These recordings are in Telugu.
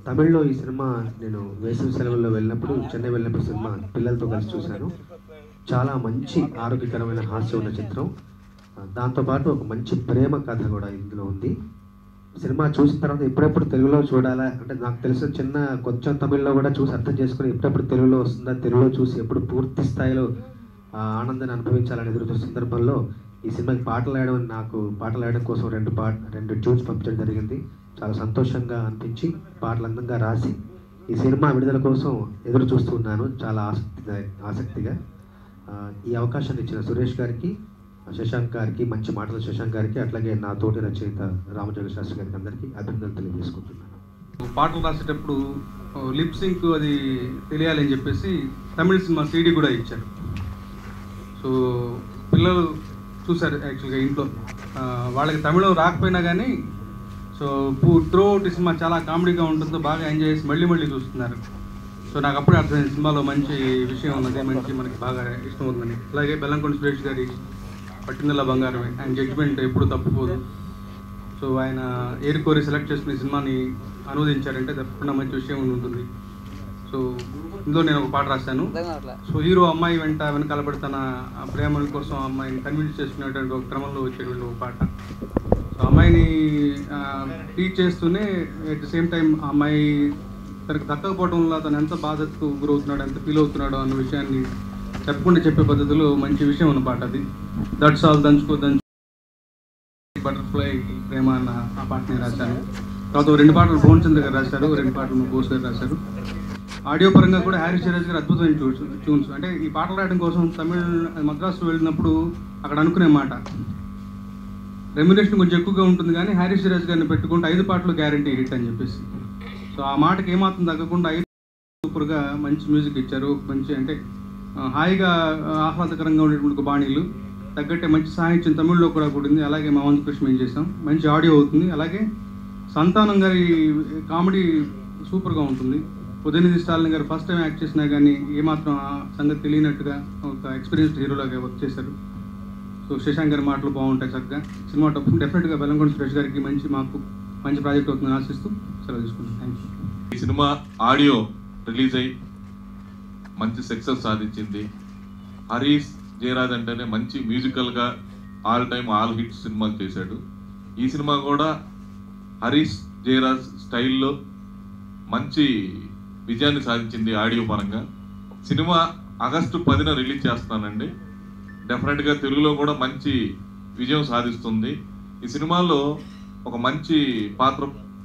తమిళ్లో ఈ సినిమా నేను వేసవి సెలవుల్లో వెళ్ళినప్పుడు చెన్నై వెళ్ళినప్పుడు సినిమా పిల్లలతో కలిసి చూశాను. చాలా మంచి ఆరోగ్యకరమైన హాస్యం ఉన్న చిత్రం. దాంతోపాటు ఒక మంచి ప్రేమ కథ కూడా ఇందులో ఉంది. సినిమా చూసిన తర్వాత ఎప్పుడెప్పుడు తెలుగులో చూడాలా అంటే నాకు తెలిసిన చిన్న కొంచెం తమిళ్లో కూడా చూసి అర్థం చేసుకుని ఎప్పుడెప్పుడు తెలుగులో వస్తుందా, తెలుగులో చూసి ఎప్పుడు పూర్తి స్థాయిలో ఆనందాన్ని అనుభవించాలని ఎదురు సందర్భంలో ఈ సినిమాకి పాటలు వేయడం కోసం రెండు ట్యూన్స్ పంపించడం జరిగింది. చాలా సంతోషంగా అనిపించి పాటలు అందంగా రాసి ఈ సినిమా విడుదల కోసం ఎదురు చూస్తూ ఉన్నాను చాలా ఆసక్తిగా. ఈ అవకాశాన్ని ఇచ్చిన సురేష్ గారికి, శశాంక్ గారికి, మంచి మాటల శశాంక్ గారికి, అట్లాగే నా తోటి రచయిత రామజోగ శాస్త్రి గారికి అందరికీ అభినందనలు తెలియజేసుకుంటున్నాను. పాటలు రాసేటప్పుడు లిప్ సింక్ అది తెలియాలని చెప్పేసి తమిళ సినిమా సీడీ కూడా ఇచ్చారు. సో పిల్లలు చూశారు యాక్చువల్గా ఇంట్లో. వాళ్ళకి తమిళం రాకపోయినా కానీ సో త్రూ అవుట్ సినిమా చాలా కామెడీగా ఉంటుందో బాగా ఎంజాయ్ చేసి మళ్ళీ చూస్తున్నారు. సో నాకు అప్పుడే అర్థమైంది సినిమాలో మంచి విషయం ఉన్నది, మంచి మనకి బాగా ఇష్టం అవుతుందని. అలాగే బెల్లంకొండ సురేష్ గారి పట్టిందల్లా బంగారమే, ఆయన జడ్జిమెంట్ ఎప్పుడు తప్పుకోదు. సో ఆయన ఏరుకోరి సెలెక్ట్ చేసుకుని సినిమాని అనువదించారంటే తప్పకుండా మంచి విషయం ఉంటుంది. సో ఇందులో నేను ఒక పాట రాశాను. సో హీరో అమ్మాయి వెనకాల పడుతున్న ప్రేమల కోసం అమ్మాయిని కన్విన్స్ చేసుకునేటువంటి ఒక క్రమంలో వచ్చేటువంటి ఒక పాట. సో అమ్మాయిని టీచ్ చేస్తూనే అట్ ద సేమ్ టైం అమ్మాయి తనకు దక్కకపోవడం వల్ల తను ఎంత బాధకు గురవుతున్నాడు, ఎంత ఫీల్ అవుతున్నాడో అన్న విషయాన్ని చెప్పకుండా చెప్పే పద్ధతిలో మంచి విషయం ఉన్న పాట అది. దట్స్ ఆల్ దంచుకో బటర్ఫ్లై ప్రేమ అన్న ఆ పాటని రాశాను. తర్వాత 2 పాటలు భువన్ చంద్ర గారు రాశారు, 2 పాటలు బోస్ గారు రాశారు. ఆడియో పరంగా కూడా హ్యారీస్ జయరాజ్ గారు అద్భుతమైన ట్యూన్స్. అంటే ఈ పాటలు రాయడం కోసం మద్రాసు వెళ్ళినప్పుడు అక్కడ అనుకునే మాట, రెమ్యునరేషన్ కొంచెం ఎక్కువగా ఉంటుంది కానీ హ్యారీస్ జయరాజ్ గారిని పెట్టుకుంటే 5 పాటలు గ్యారంటీ హిట్ అని చెప్పేసి. సో ఆ మాటకి ఏమాత్రం తగ్గకుండా 5 సూపర్గా మంచి మ్యూజిక్ ఇచ్చారు. మంచి అంటే హాయిగా ఆహ్లాదకరంగా ఉండేటువంటి బాణీలు తగ్గట్టే మంచి సాహిత్యం తమిళ్లో కూడా కూడింది. అలాగే మా వంతు కృష్ణ ఏం చేసాం, మంచి ఆడియో అవుతుంది. అలాగే సంతానం గారి కామెడీ సూపర్గా ఉంటుంది. ఉదయనిధి స్టాలిన్ గారు ఫస్ట్ టైం యాక్ట్ చేసినా కానీ ఏమాత్రం ఆ సంగతి తెలియనట్టుగా ఒక ఎక్స్పీరియన్స్డ్ హీరోలాగా వర్క్ చేశారు. సో శశాంక్ గారి మాటలు బాగుంటాయి చక్కగా. సినిమా డెఫినెట్గా బెల్లంకొండ సురేష్ గారికి మాకు మంచి ప్రాజెక్ట్ అవుతుందని ఆశిస్తూ సెలవు తీసుకుంటాను. Thank you. ఈ సినిమా ఆడియో రిలీజ్ అయ్యి మంచి సక్సెస్ సాధించింది. హరీష్ జయరాజ్ అంటేనే మంచి మ్యూజికల్గా ఆల్ హిట్ సినిమాలు చేశాడు. ఈ సినిమా కూడా హరీష్ జయరాజ్ స్టైల్లో మంచి విజయాన్ని సాధించింది ఆడియో పరంగా. సినిమా ఆగస్టు 10న రిలీజ్ చేస్తానండి. డెఫినెట్గా తెలుగులో కూడా మంచి విజయం సాధిస్తుంది. ఈ సినిమాలో ఒక మంచి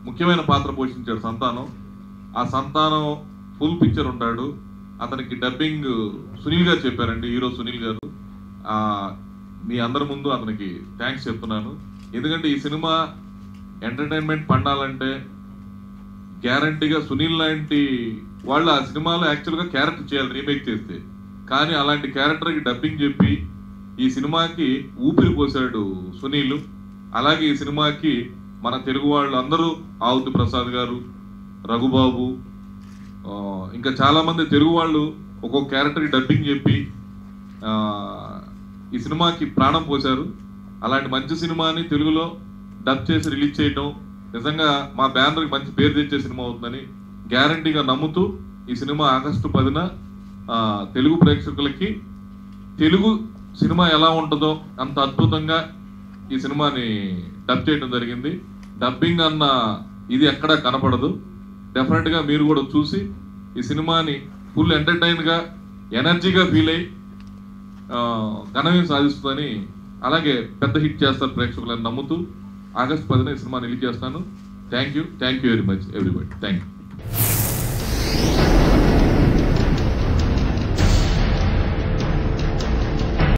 ముఖ్యమైన పాత్ర పోషించాడు సంతానం. ఆ సంతానం ఫుల్ పిక్చర్ ఉంటాడు. అతనికి డబ్బింగ్ సునీల్ గారు చెప్పారండి, హీరో సునీల్ గారు. మీ అందరి ముందు అతనికి థ్యాంక్స్ చెప్తున్నాను. ఎందుకంటే ఈ సినిమా ఎంటర్టైన్మెంట్ పండాలంటే గ్యారంటీగా సునీల్ లాంటి వాళ్ళు ఆ సినిమాలో యాక్చువల్గా క్యారెక్టర్ చేయాలి రీమేక్ చేస్తే. కానీ అలాంటి క్యారెక్టర్కి డబ్బింగ్ చెప్పి ఈ సినిమాకి ఊపిరి పోసాడు సునీల్. అలాగే ఈ సినిమాకి మన తెలుగు వాళ్ళు అందరూ ఆవుతి ప్రసాద్ గారు, రఘుబాబు, ఇంకా చాలామంది తెలుగు వాళ్ళు ఒక్కొక్క క్యారెక్టర్కి డబ్బింగ్ చెప్పి ఈ సినిమాకి ప్రాణం పోశారు. అలాంటి మంచి సినిమాని తెలుగులో డబ్ చేసి రిలీజ్ చేయటం నిజంగా మా బ్యానర్కి మంచి పేరు తెచ్చే సినిమా అవుతుందని గ్యారంటీగా నమ్ముతూ ఈ సినిమా ఆగస్టు 10న తెలుగు ప్రేక్షకులకి తెలుగు సినిమా ఎలా ఉంటుందో అంత అద్భుతంగా ఈ సినిమాని డబ్ చేయడం జరిగింది. డబ్బింగ్ అన్న ఇది ఎక్కడా కనపడదు. డెఫినెట్గా మీరు కూడా చూసి ఈ సినిమాని ఫుల్ ఎంటర్టైన్గా ఎనర్జీగా ఫీల్ అయ్యి ఘనవిజయం సాధిస్తుందని, అలాగే పెద్ద హిట్ చేస్తారు ప్రేక్షకులని నమ్ముతూ ఆగస్టు 10న ఈ సినిమా రిలీజ్ చేస్తాను. Thank you very much everybody. Thank you.